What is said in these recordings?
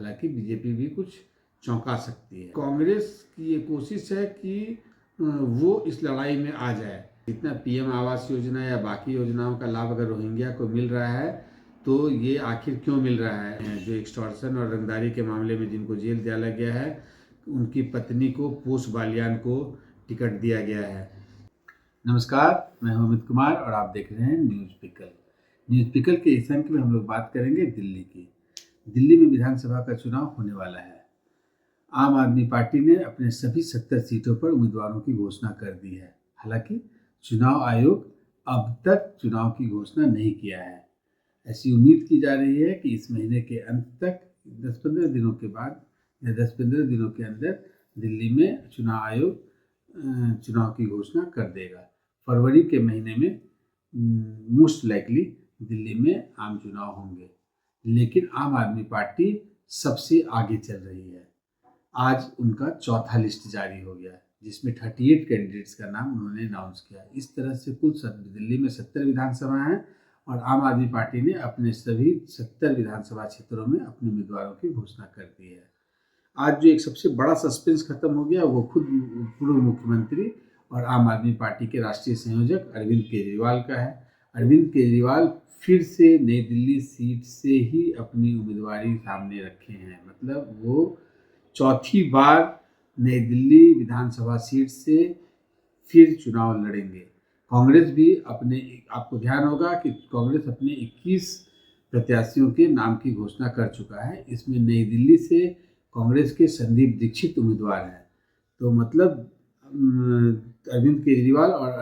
हालांकि बीजेपी भी कुछ चौंका सकती है। कांग्रेस की ये कोशिश है कि वो इस लड़ाई में आ जाए। इतना पीएम आवास योजना या बाकी योजनाओं का लाभ अगर रोहिंग्या को मिल रहा है तो ये आखिर क्यों मिल रहा है। जो एक्सटॉर्शन और रंगदारी के मामले में जिनको जेल डाला गया है, उनकी पत्नी को, पोस बालियान को टिकट दिया गया है। नमस्कार, मैं हूं अमित कुमार और आप देख रहे हैं न्यूज़ पिकल। न्यूज़ पिकल के इस अंक में हम लोग बात करेंगे दिल्ली की। दिल्ली में विधानसभा का चुनाव होने वाला है। आम आदमी पार्टी ने अपने सभी 70 सीटों पर उम्मीदवारों की घोषणा कर दी है। हालांकि चुनाव आयोग अब तक चुनाव की घोषणा नहीं किया है। ऐसी उम्मीद की जा रही है कि इस महीने के अंत तक 10-15 दिनों के बाद या 10-15 दिनों के अंदर दिल्ली में चुनाव आयोग चुनाव की घोषणा कर देगा। फरवरी के महीने में मोस्ट लाइकली दिल्ली में आम चुनाव होंगे, लेकिन आम आदमी पार्टी सबसे आगे चल रही है। आज उनका चौथा लिस्ट जारी हो गया, जिसमें 38 कैंडिडेट्स का नाम उन्होंने अनाउंस किया। इस तरह से कुल दिल्ली में 70 विधानसभा हैं और आम आदमी पार्टी ने अपने सभी 70 विधानसभा क्षेत्रों में अपने उम्मीदवारों की घोषणा कर दी है। आज जो एक सबसे बड़ा सस्पेंस खत्म हो गया वो खुद पूर्व मुख्यमंत्री और आम आदमी पार्टी के राष्ट्रीय संयोजक अरविंद केजरीवाल का है। अरविंद केजरीवाल फिर से नई दिल्ली सीट से ही अपनी उम्मीदवारी सामने रखे हैं। मतलब वो चौथी बार नई दिल्ली विधानसभा सीट से फिर चुनाव लड़ेंगे। कांग्रेस भी आपको ध्यान होगा कि कांग्रेस अपने 21 प्रत्याशियों के नाम की घोषणा कर चुका है। इसमें नई दिल्ली से कांग्रेस के संदीप दीक्षित उम्मीदवार हैं। तो मतलब अरविंद केजरीवाल और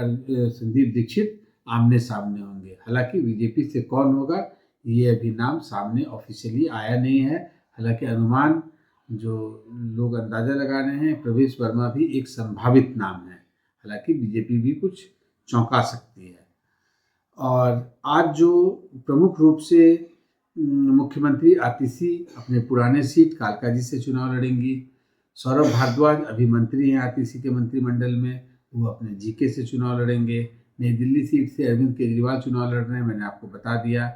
संदीप दीक्षित आमने सामने होंगे। हालांकि बीजेपी से कौन होगा ये अभी नाम सामने ऑफिशियली आया नहीं है। हालांकि अनुमान जो लोग अंदाजा लगा रहे हैं, प्रवेश वर्मा भी एक संभावित नाम है। हालांकि बीजेपी भी कुछ चौंका सकती है। और आज जो प्रमुख रूप से मुख्यमंत्री आतिशी अपने पुराने सीट कालकाजी से चुनाव लड़ेंगी। सौरभ भारद्वाज अभी मंत्री हैं आतिशी के मंत्रिमंडल में, वो अपने जीके से चुनाव लड़ेंगे। नई दिल्ली सीट से अरविंद केजरीवाल चुनाव लड़ रहे हैं, मैंने आपको बता दिया।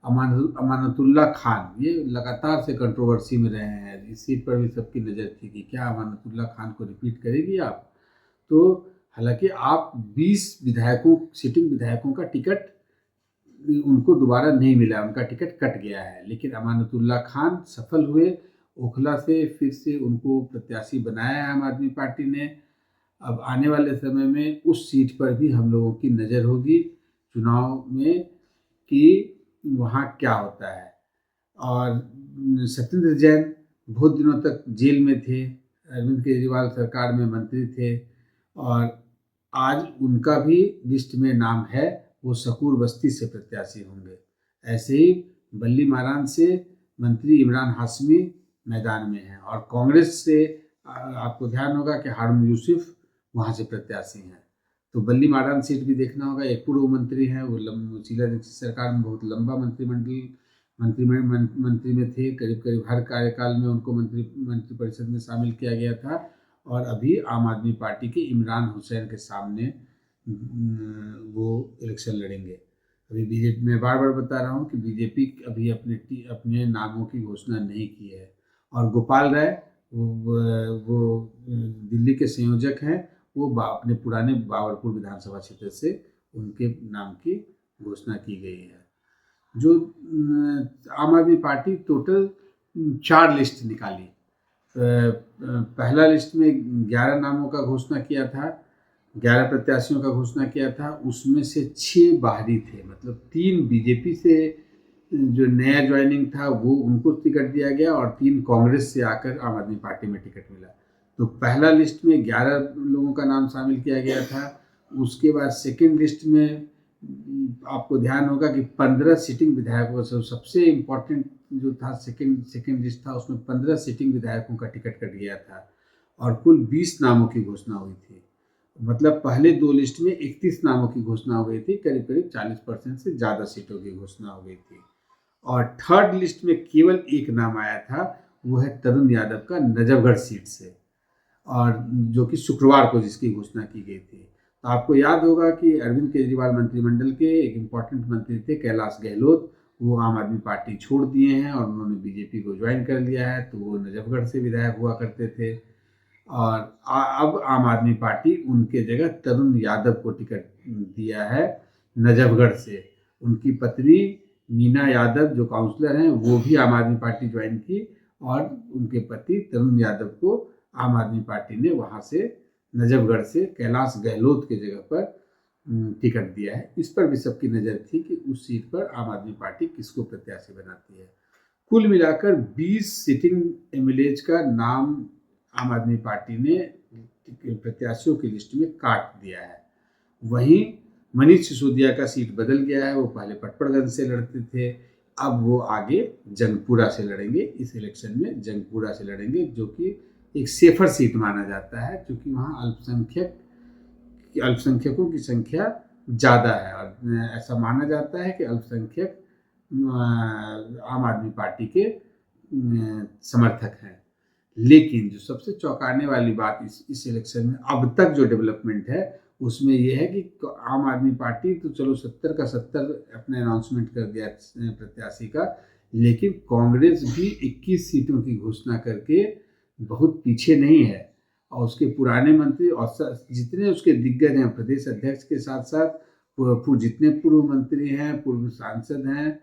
अमानतुल्लाह खान ये लगातार से कंट्रोवर्सी में रहे हैं। इस सीट पर भी सबकी नज़र थी कि क्या अमानतुल्लाह खान को रिपीट करेगी आप। तो हालांकि आप 20 सिटिंग विधायकों का टिकट उनको दोबारा नहीं मिला, उनका टिकट कट गया है। लेकिन अमानतुल्लाह खान सफल हुए, ओखला से फिर से उनको प्रत्याशी बनाया है आम आदमी पार्टी ने। अब आने वाले समय में उस सीट पर भी हम लोगों की नज़र होगी चुनाव में कि वहाँ क्या होता है। और सत्येंद्र जैन बहुत दिनों तक जेल में थे, अरविंद केजरीवाल सरकार में मंत्री थे और आज उनका भी लिस्ट में नाम है, वो शकूर बस्ती से प्रत्याशी होंगे। ऐसे ही बल्ली मारान से मंत्री इमरान हाशमी मैदान में हैं और कांग्रेस से आपको ध्यान होगा कि हारून यूसुफ वहाँ से प्रत्याशी हैं। तो बल्ली मारान सीट भी देखना होगा। एक पूर्व मंत्री हैं, वो शीला दीक्षित सरकार में बहुत लंबा मंत्री में थे। करीब हर कार्यकाल में उनको मंत्रिपरिषद में शामिल किया गया था और अभी आम आदमी पार्टी के इमरान हुसैन के सामने वो इलेक्शन लड़ेंगे। अभी बीजेपी, मैं बार बार बता रहा हूँ कि बीजेपी अभी अपने नामों की घोषणा नहीं की है। और गोपाल राय वो दिल्ली के संयोजक हैं, वो अपने पुराने बाबरपुर विधानसभा क्षेत्र से उनके नाम की घोषणा की गई है। जो आम आदमी पार्टी टोटल 4 लिस्ट निकाली। पहला लिस्ट में 11 नामों का घोषणा किया था, 11 प्रत्याशियों का घोषणा किया था। उसमें से 6 बाहरी थे, मतलब 3 बीजेपी से जो नया ज्वाइनिंग था वो उनको टिकट दिया गया और 3 कांग्रेस से आकर आम आदमी पार्टी में टिकट मिला। तो पहला लिस्ट में 11 लोगों का नाम शामिल किया गया था। उसके बाद सेकंड लिस्ट में आपको ध्यान होगा कि 15 सिटिंग विधायकों से, सबसे इम्पोर्टेंट जो था सेकंड लिस्ट था, उसमें 15 सिटिंग विधायकों का टिकट कट गया था और कुल 20 नामों की घोषणा हुई थी। मतलब पहले 2 लिस्ट में 31 नामों की घोषणा हो गई थी, करीब 40% से ज़्यादा सीटों की घोषणा हो गई थी। और थर्ड लिस्ट में केवल एक नाम आया था, वो है तरुण यादव का नजफगढ़ सीट से, और जो कि शुक्रवार को जिसकी घोषणा की गई थी। तो आपको याद होगा कि अरविंद केजरीवाल मंत्रिमंडल के एक इम्पॉर्टेंट मंत्री थे कैलाश गहलोत, वो आम आदमी पार्टी छोड़ दिए हैं और उन्होंने बीजेपी को ज्वाइन कर लिया है। तो वो नजफगढ़ से विधायक हुआ करते थे और अब आम आदमी पार्टी उनके जगह तरुण यादव को टिकट दिया है नजफगढ़ से। उनकी पत्नी मीना यादव जो काउंसलर हैं वो भी आम आदमी पार्टी ज्वाइन की और उनके पति तरुण यादव को आम आदमी पार्टी ने वहाँ से नजफगढ़ से कैलाश गहलोत के जगह पर टिकट दिया है। इस पर भी सबकी नज़र थी कि उस सीट पर आम आदमी पार्टी किसको प्रत्याशी बनाती है। कुल मिलाकर 20 सिटिंग एमएलएज का नाम आम आदमी पार्टी ने प्रत्याशियों की लिस्ट में काट दिया है। वहीं मनीष सिसोदिया का सीट बदल गया है। वो पहले पटपड़गंज से लड़ते थे, अब वो आगे जंगपुरा से लड़ेंगे। इस इलेक्शन में जंगपुरा से लड़ेंगे जो कि एक सेफर सीट माना जाता है क्योंकि वहाँ अल्पसंख्यकों की संख्या ज़्यादा है और ऐसा माना जाता है कि अल्पसंख्यक आम आदमी पार्टी के समर्थक हैं। लेकिन जो सबसे चौंकाने वाली बात इस इलेक्शन में अब तक जो डेवलपमेंट है उसमें यह है कि आम आदमी पार्टी तो चलो 70 का 70 अपने अनाउंसमेंट कर दिया प्रत्याशी का, लेकिन कांग्रेस भी 21 सीटों की घोषणा करके बहुत पीछे नहीं है। और उसके पुराने मंत्री और जितने उसके दिग्गज हैं, प्रदेश अध्यक्ष के साथ साथ जितने पूर्व मंत्री हैं, पूर्व सांसद हैं,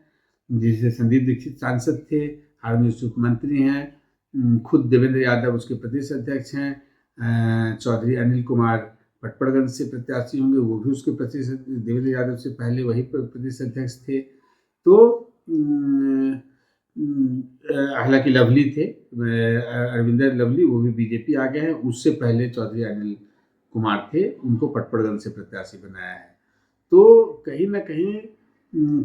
जैसे संदीप दीक्षित सांसद थे, हार्वेन यूसुफ मंत्री हैं, खुद देवेंद्र यादव उसके प्रदेश अध्यक्ष हैं, चौधरी अनिल कुमार पटपड़गंज से प्रत्याशी होंगे, वो भी उसके प्रदेश, देवेंद्र यादव से पहले वही प्रदेश अध्यक्ष थे। तो हालांकि लवली थे, अरविंदर लवली, वो भी बीजेपी आ गए हैं। उससे पहले चौधरी अनिल कुमार थे, उनको पटपड़गंज से प्रत्याशी बनाया है। तो कहीं ना कहीं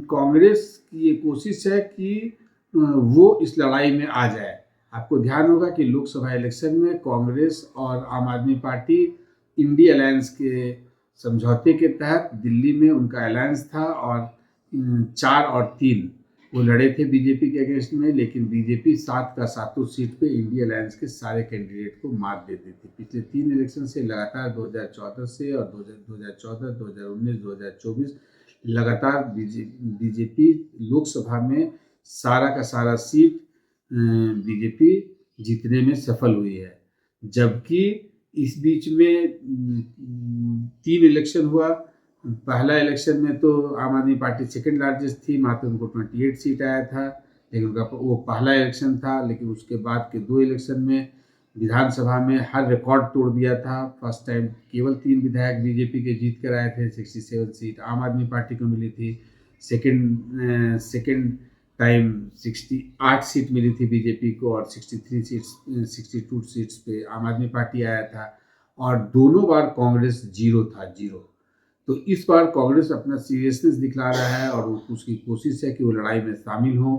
कांग्रेस की ये कोशिश है कि वो इस लड़ाई में आ जाए। आपको ध्यान होगा कि लोकसभा इलेक्शन में कांग्रेस और आम आदमी पार्टी इंडी अलायंस के समझौते के तहत दिल्ली में उनका अलायंस था और 4 और 3 वो लड़े थे बीजेपी के अगेंस्ट में, लेकिन बीजेपी 7 का 7 सीट पे इंडी अलायंस के सारे कैंडिडेट को मात देती थी। पिछले 3 इलेक्शन से लगातार 2014 से और 2014, 2019, 2024 लगातार बीजेपी लोकसभा में सारा का सारा सीट बीजेपी जीतने में सफल हुई है। जबकि इस बीच में 3 इलेक्शन हुआ। पहला इलेक्शन में तो आम आदमी पार्टी सेकंड लार्जेस्ट थी, मात्र उनको 28 सीट आया था, लेकिन उनका वो पहला इलेक्शन था। लेकिन उसके बाद के 2 इलेक्शन में विधानसभा में हर रिकॉर्ड तोड़ दिया था। फर्स्ट टाइम केवल 3 विधायक बीजेपी के जीत कर आए थे, 67 सीट आम आदमी पार्टी को मिली थी। सेकंड टाइम 68 सीट मिली थी बीजेपी को और 62 सीट्स पे आम आदमी पार्टी आया था। और दोनों बार कांग्रेस जीरो था, जीरो। तो इस बार कांग्रेस अपना सीरियसनेस दिखला रहा है और उसकी कोशिश है कि वो लड़ाई में शामिल हो।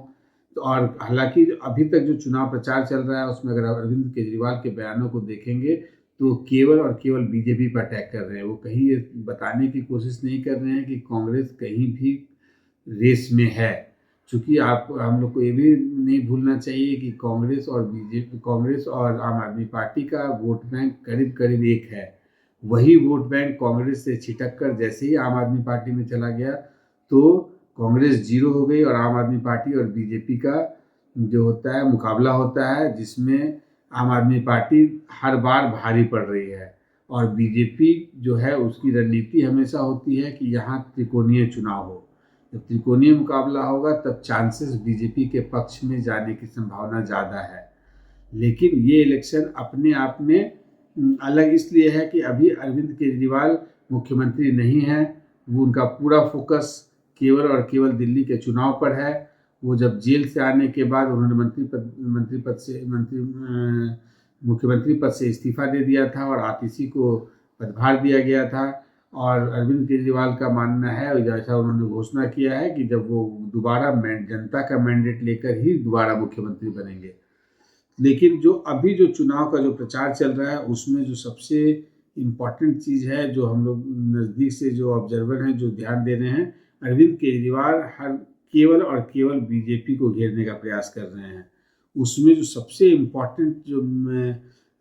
तो और हालांकि अभी तक जो चुनाव प्रचार चल रहा है उसमें अगर अरविंद केजरीवाल के बयानों को देखेंगे तो केवल और केवल बीजेपी पर अटैक कर रहे हैं। वो कहीं ये बताने की कोशिश नहीं कर रहे हैं कि कांग्रेस कहीं भी रेस में है। चूँकि हम लोग को ये भी नहीं भूलना चाहिए कि कांग्रेस और आम आदमी पार्टी का वोट बैंक करीब करीब एक है। वही वोट बैंक कांग्रेस से छिटक कर जैसे ही आम आदमी पार्टी में चला गया तो कांग्रेस जीरो हो गई और आम आदमी पार्टी और बीजेपी का जो होता है मुकाबला होता है, जिसमें आम आदमी पार्टी हर बार भारी पड़ रही है। और बीजेपी जो है उसकी रणनीति हमेशा होती है कि यहाँ त्रिकोणीय चुनाव हो। जब त्रिकोणीय मुकाबला होगा तब चांसेस बीजेपी के पक्ष में जाने की संभावना ज़्यादा है। लेकिन ये इलेक्शन अपने आप में अलग इसलिए है कि अभी अरविंद केजरीवाल मुख्यमंत्री नहीं हैं। वो उनका पूरा फोकस केवल और केवल दिल्ली के चुनाव पर है। वो जब जेल से आने के बाद उन्होंने मुख्यमंत्री पद से इस्तीफा दे दिया था और आतिशी को पदभार दिया गया था। और अरविंद केजरीवाल का मानना है, जैसा उन्होंने घोषणा किया है, कि जब वो दोबारा जनता का मैंडेट लेकर ही दोबारा मुख्यमंत्री बनेंगे। लेकिन जो अभी जो चुनाव का जो प्रचार चल रहा है उसमें जो सबसे इम्पॉर्टेंट चीज़ है, जो हम लोग नज़दीक से जो ऑब्जर्वर हैं जो ध्यान दे रहे हैं, अरविंद केजरीवाल केवल और केवल बीजेपी को घेरने का प्रयास कर रहे हैं। उसमें जो सबसे इम्पॉर्टेंट जो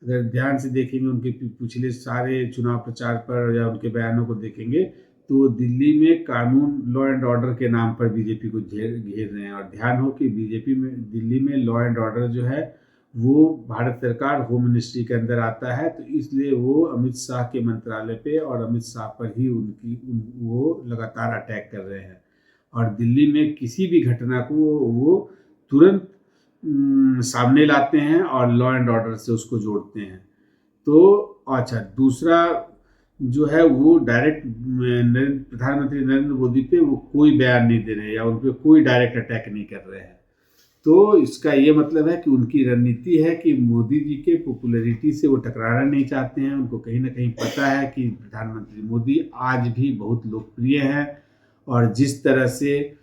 अगर ध्यान से देखेंगे उनके पिछले सारे चुनाव प्रचार पर या उनके बयानों को देखेंगे तो दिल्ली में कानून लॉ एंड ऑर्डर के नाम पर बीजेपी को घेर रहे हैं। और ध्यान हो कि बीजेपी में दिल्ली में लॉ एंड ऑर्डर जो है वो भारत सरकार होम मिनिस्ट्री के अंदर आता है, तो इसलिए वो अमित शाह के मंत्रालय पे और अमित शाह पर ही वो लगातार अटैक कर रहे हैं। और दिल्ली में किसी भी घटना को वो तुरंत सामने लाते हैं और लॉ एंड ऑर्डर से उसको जोड़ते हैं। तो अच्छा, दूसरा जो है वो डायरेक्ट प्रधानमंत्री नरेंद्र मोदी पे वो कोई बयान नहीं दे रहे हैं या उन पर कोई डायरेक्ट अटैक नहीं कर रहे हैं। तो इसका ये मतलब है कि उनकी रणनीति है कि मोदी जी के पॉपुलैरिटी से वो टकराना नहीं चाहते हैं। उनको कहीं ना कहीं पता है कि प्रधानमंत्री मोदी आज भी बहुत लोकप्रिय हैं, और जिस तरह से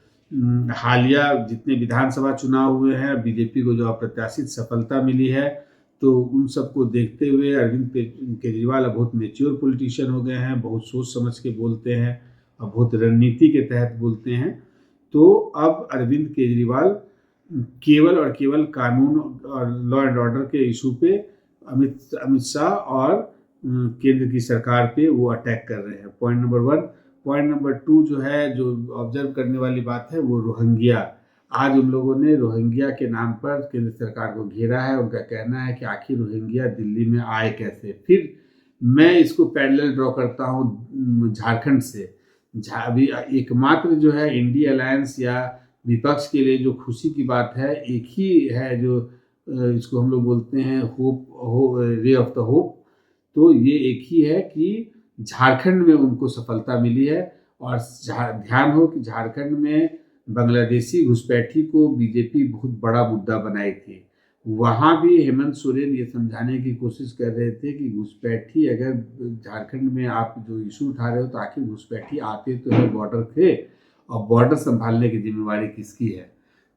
हालिया जितने विधानसभा चुनाव हुए हैं, बीजेपी को जो अप्रत्याशित सफलता मिली है, तो उन सबको देखते हुए अरविंद केजरीवाल अब बहुत मेच्योर पॉलिटिशियन हो गए हैं, बहुत सोच समझ के बोलते हैं और बहुत रणनीति के तहत बोलते हैं। तो अब अरविंद केजरीवाल केवल और केवल कानून और लॉ एंड ऑर्डर के इशू पे अमित शाह और केंद्र की सरकार पे वो अटैक कर रहे हैं। Point number 1। पॉइंट नंबर 2 जो है, जो ऑब्जर्व करने वाली बात है, वो रोहिंग्या। आज उन लोगों ने रोहिंग्या के नाम पर केंद्र सरकार को घेरा है। उनका कहना है कि आखिर रोहिंग्या दिल्ली में आए कैसे। फिर मैं इसको पैरेलल ड्रॉ करता हूँ झारखंड से। अभी एकमात्र जो है इंडिया अलायंस या विपक्ष के लिए जो खुशी की बात है, एक ही है जो इसको हम लोग बोलते हैं रे ऑफ द होप। तो ये एक ही है कि झारखंड में उनको सफलता मिली है। और ध्यान हो कि झारखंड में बांग्लादेशी घुसपैठी को बीजेपी बहुत बड़ा मुद्दा बनाई थी। वहाँ भी हेमंत सोरेन ये समझाने की कोशिश कर रहे थे कि घुसपैठी, अगर झारखंड में आप जो इशू उठा रहे हो, तो आखिर घुसपैठी आते तो है बॉर्डर पे, और बॉर्डर संभालने की जिम्मेवारी किसकी है।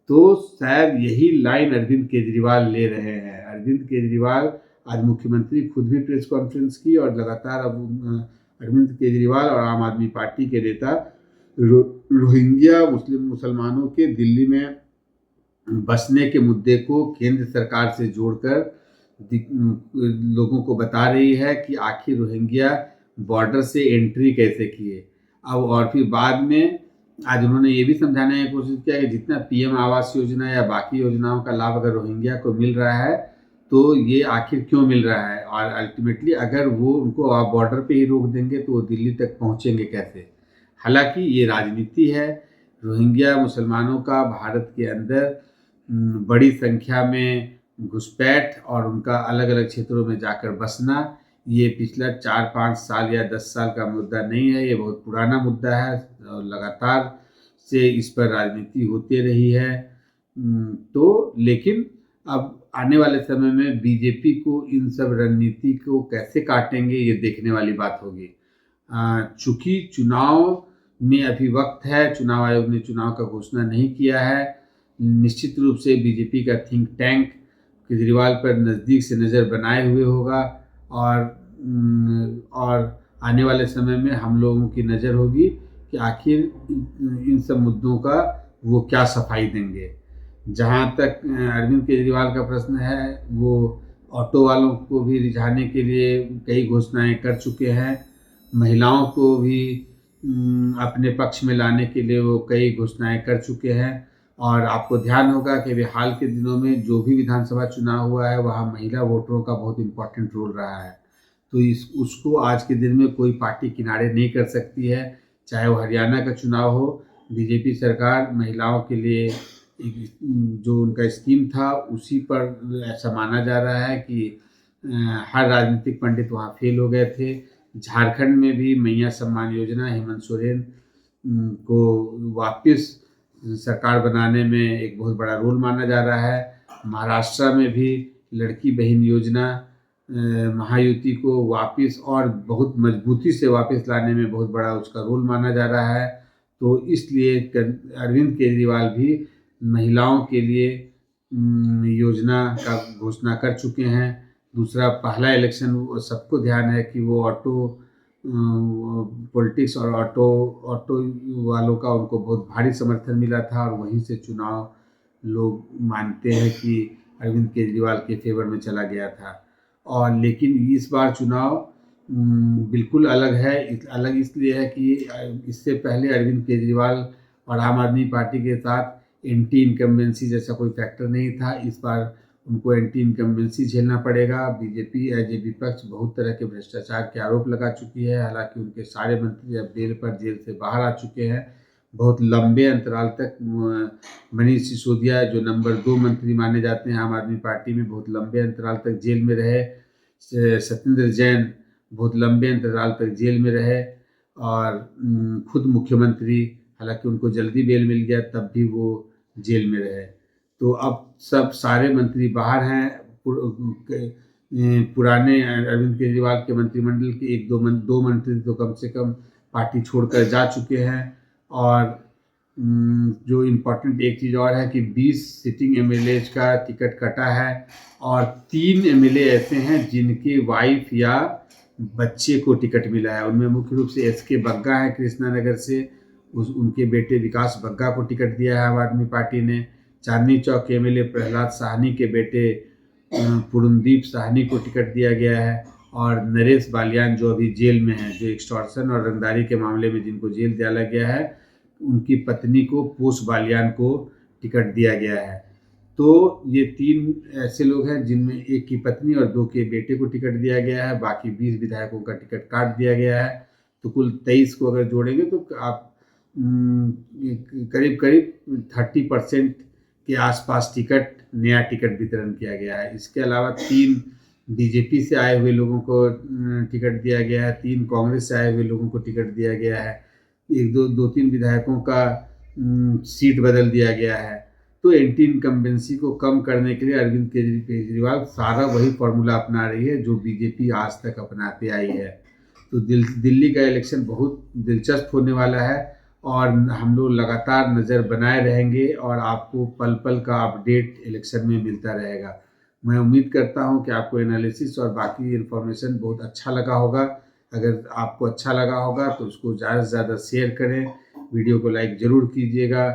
तो शायद यही लाइन अरविंद केजरीवाल ले रहे हैं। अरविंद केजरीवाल आज मुख्यमंत्री खुद भी प्रेस कॉन्फ्रेंस की, और लगातार अब अरविंद केजरीवाल और आम आदमी पार्टी के नेता रोहिंग्या मुसलमानों के दिल्ली में बसने के मुद्दे को केंद्र सरकार से जोड़कर लोगों को बता रही है कि आखिर रोहिंग्या बॉर्डर से एंट्री कैसे किए। अब और फिर बाद में आज उन्होंने ये भी समझाने की कोशिश किया कि जितना पीएम आवास योजना या बाकी योजनाओं का लाभ अगर रोहिंग्या को मिल रहा है, तो ये आखिर क्यों मिल रहा है, और अल्टीमेटली अगर वो उनको आप बॉर्डर पे ही रोक देंगे तो वो दिल्ली तक पहुंचेंगे कैसे। हालांकि ये राजनीति है। रोहिंग्या मुसलमानों का भारत के अंदर बड़ी संख्या में घुसपैठ और उनका अलग अलग क्षेत्रों में जाकर बसना, ये पिछला 4-5 साल या 10 साल का मुद्दा नहीं है। ये बहुत पुराना मुद्दा है और लगातार से इस पर राजनीति होती रही है। तो लेकिन अब आने वाले समय में बीजेपी को इन सब रणनीति को कैसे काटेंगे, ये देखने वाली बात होगी। चूंकि चुनाव में अभी वक्त है, चुनाव आयोग ने चुनाव का घोषणा नहीं किया है। निश्चित रूप से बीजेपी का थिंक टैंक केजरीवाल पर नज़दीक से नज़र बनाए हुए होगा, और आने वाले समय में हम लोगों की नज़र होगी कि आखिर इन सब मुद्दों का वो क्या सफाई देंगे। जहाँ तक अरविंद केजरीवाल का प्रश्न है, वो ऑटो वालों को भी रिझाने के लिए कई घोषणाएं कर चुके हैं। महिलाओं को भी अपने पक्ष में लाने के लिए वो कई घोषणाएं कर चुके हैं। और आपको ध्यान होगा कि अभी हाल के दिनों में जो भी विधानसभा चुनाव हुआ है, वहाँ महिला वोटरों का बहुत इम्पोर्टेंट रोल रहा है। तो उसको आज के दिन में कोई पार्टी किनारे नहीं कर सकती है। चाहे वो हरियाणा का चुनाव हो, बीजेपी सरकार महिलाओं के लिए जो उनका स्कीम था उसी पर ऐसा माना जा रहा है कि हर राजनीतिक पंडित वहाँ फेल हो गए थे। झारखंड में भी मैया सम्मान योजना हेमंत सोरेन को वापस सरकार बनाने में एक बहुत बड़ा रोल माना जा रहा है। महाराष्ट्र में भी लड़की बहन योजना महायुति को वापस और बहुत मजबूती से वापस लाने में बहुत बड़ा उसका रोल माना जा रहा है। तो इसलिए अरविंद केजरीवाल भी महिलाओं के लिए योजना का घोषणा कर चुके हैं। दूसरा, पहला इलेक्शन सबको ध्यान है कि वो ऑटो पॉलिटिक्स और ऑटो वालों का उनको बहुत भारी समर्थन मिला था, और वहीं से चुनाव लोग मानते हैं कि अरविंद केजरीवाल के फेवर में चला गया था। और लेकिन इस बार चुनाव बिल्कुल अलग है। अलग इसलिए है कि इससे पहले अरविंद केजरीवाल और आम आदमी पार्टी के साथ एंटी इनकम्बेंसी जैसा कोई फैक्टर नहीं था। इस बार उनको एंटी इनकम्बेंसी झेलना पड़ेगा। बीजेपी एज ए विपक्ष बहुत तरह के भ्रष्टाचार के आरोप लगा चुकी है। हालांकि उनके सारे मंत्री अब बेल पर जेल से बाहर आ चुके हैं। बहुत लंबे अंतराल तक मनीष सिसोदिया जो नंबर 2 मंत्री माने जाते हैं आम आदमी पार्टी में, बहुत लंबे अंतराल तक जेल में रहे। सत्येंद्र जैन बहुत लंबे अंतराल तक जेल में रहे और खुद मुख्यमंत्री, हालांकि उनको जल्दी बेल मिल गया तब भी वो जेल में रहे। तो अब सब सारे मंत्री बाहर हैं। पुराने अरविंद केजरीवाल के मंत्रिमंडल के दो मंत्री तो कम से कम पार्टी छोड़कर जा चुके हैं। और जो इम्पोर्टेंट एक चीज़ और है कि 20 सिटिंग एमएलए का टिकट कटा है और 3 एमएलए ऐसे हैं जिनके वाइफ या बच्चे को टिकट मिला है। उनमें मुख्य रूप से एसके बग्गा है कृष्णानगर से, उनके बेटे विकास बग्गा को टिकट दिया है आम आदमी पार्टी ने। चांदनी चौक एमएलए प्रहलाद साहनी के बेटे पूर्णदीप साहनी को टिकट दिया गया है। और नरेश बालियान जो अभी जेल में हैं, जो एक्सटॉर्शन और रंगदारी के मामले में जिनको जेल डाला गया है, उनकी पत्नी को पोष बालियान को टिकट दिया गया है। तो ये 3 ऐसे लोग हैं जिनमें एक की पत्नी और 2 के बेटे को टिकट दिया गया है। बाकी 20 विधायकों का टिकट काट दिया गया है। तो कुल 23 को अगर जोड़ेंगे तो आप करीब करीब 30% के आसपास नया टिकट वितरण किया गया है। इसके अलावा 3 बीजेपी से आए हुए लोगों को टिकट दिया गया है, 3 कांग्रेस से आए हुए लोगों को टिकट दिया गया है, 2-3 विधायकों का सीट बदल दिया गया है। तो एंटी इनकम्बेंसी को कम करने के लिए अरविंद केजरीवाल सारा वही फॉर्मूला अपना रही है जो बीजेपी आज तक अपनाते आई है। तो दिल्ली का इलेक्शन बहुत दिलचस्प होने वाला है और हम लोग लगातार नज़र बनाए रहेंगे और आपको पल पल का अपडेट इलेक्शन में मिलता रहेगा। मैं उम्मीद करता हूं कि आपको एनालिसिस और बाकी इन्फॉर्मेशन बहुत अच्छा लगा होगा। अगर आपको अच्छा लगा होगा तो उसको ज़्यादा से ज़्यादा शेयर करें, वीडियो को लाइक ज़रूर कीजिएगा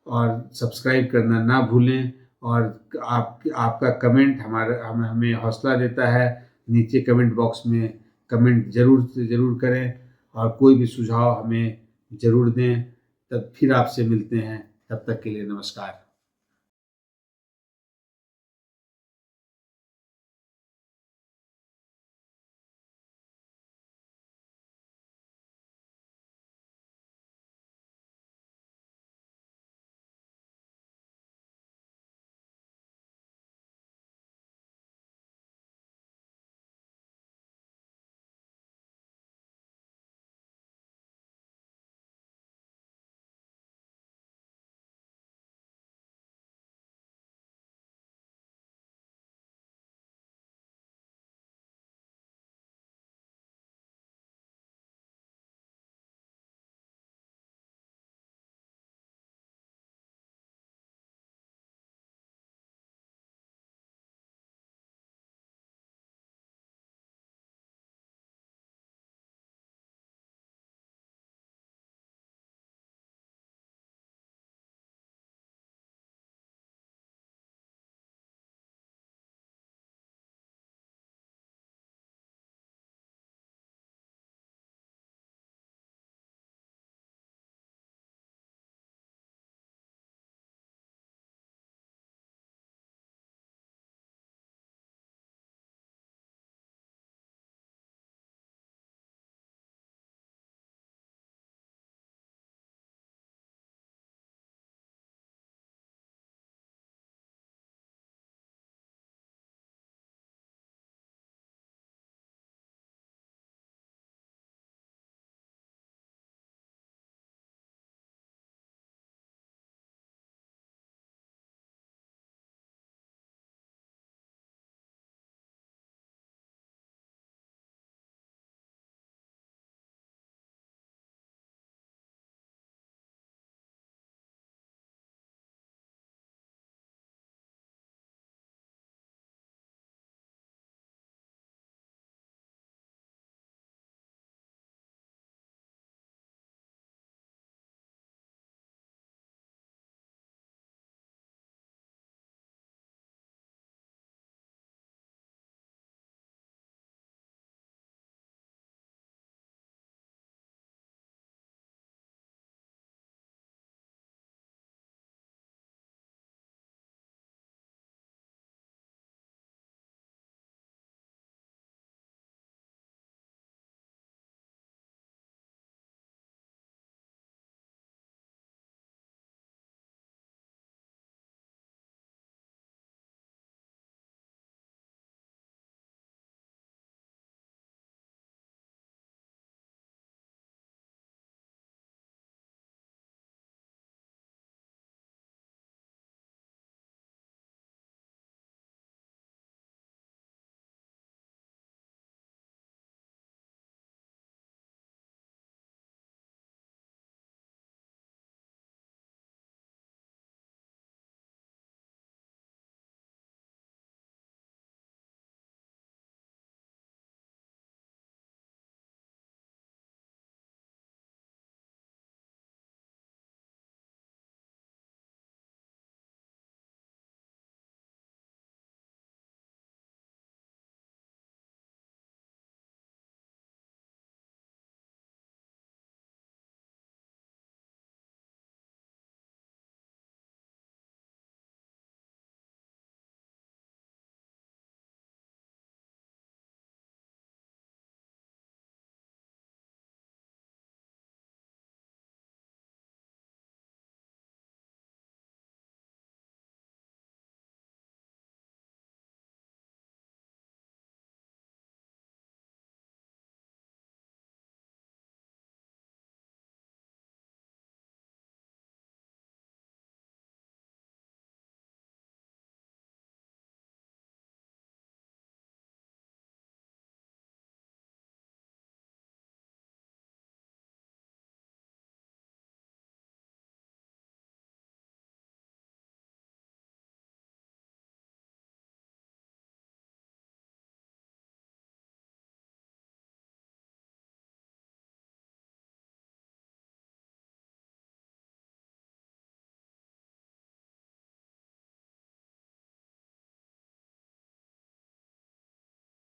और सब्सक्राइब करना ना भूलें। और आपका कमेंट हमें हौसला देता है। नीचे कमेंट बॉक्स में कमेंट ज़रूर से ज़रूर करें और कोई भी सुझाव हमें ज़रूर दें। तब फिर आपसे मिलते हैं, तब तक के लिए नमस्कार।